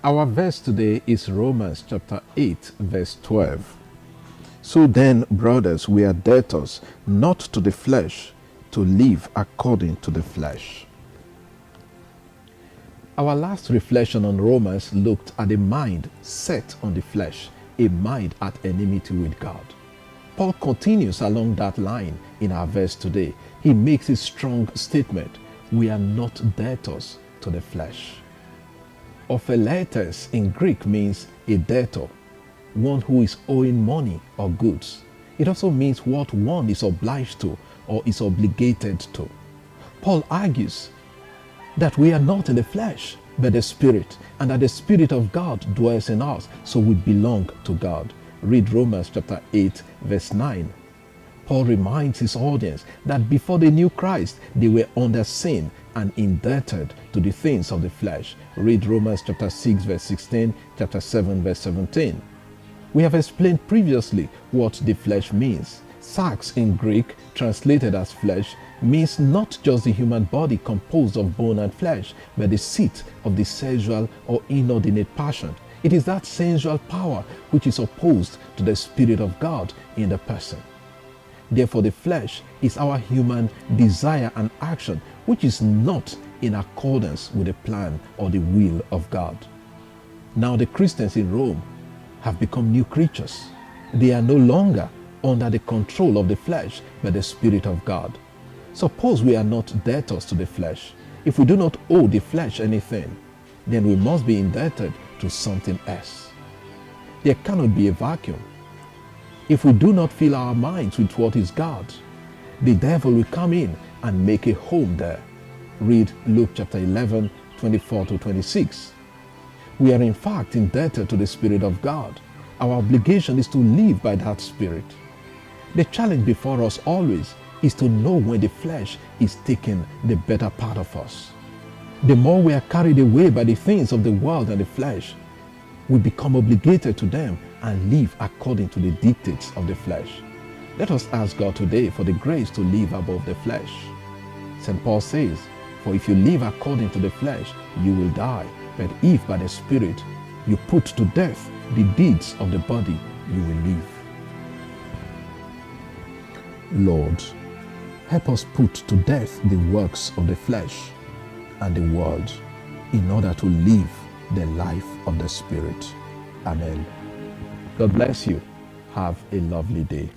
Our verse today is Romans chapter 8, verse 12. So then, brothers, we are debtors, not to the flesh, to live according to the flesh. Our last reflection on Romans looked at a mind set on the flesh, a mind at enmity with God. Paul continues along that line in our verse today. He makes a strong statement: we are not debtors to the flesh. Opheletes in Greek means a debtor, one who is owing money or goods. It also means what one is obliged to or is obligated to. Paul argues that we are not in the flesh, but the Spirit, and that the Spirit of God dwells in us, so we belong to God. Read Romans chapter 8, verse 9. Paul reminds his audience that before they knew Christ, they were under sin and indebted to the things of the flesh. Read Romans chapter 6, verse 16, chapter 7, verse 17. We have explained previously what the flesh means. Sarx in Greek, translated as flesh, means not just the human body composed of bone and flesh, but the seat of the sexual or inordinate passion. It is that sensual power which is opposed to the Spirit of God in the person. Therefore, the flesh is our human desire and action, which is not in accordance with the plan or the will of God. Now, the Christians in Rome have become new creatures. They are no longer under the control of the flesh, but the Spirit of God. Suppose we are not debtors to the flesh. If we do not owe the flesh anything, then we must be indebted to something else. There cannot be a vacuum. If we do not fill our minds with what is God, the devil will come in and make a home there. Read Luke chapter 11, 24 to 26. We are in fact indebted to the Spirit of God. Our obligation is to live by that Spirit. The challenge before us always is to know when the flesh is taking the better part of us. The more we are carried away by the things of the world and the flesh, we become obligated to them and live according to the dictates of the flesh. Let us ask God today for the grace to live above the flesh. St. Paul says, "For if you live according to the flesh, you will die. But if by the Spirit you put to death the deeds of the body, you will live." Lord, help us put to death the works of the flesh and the world in order to live the life of the Spirit. Amen. God bless you. Have a lovely day.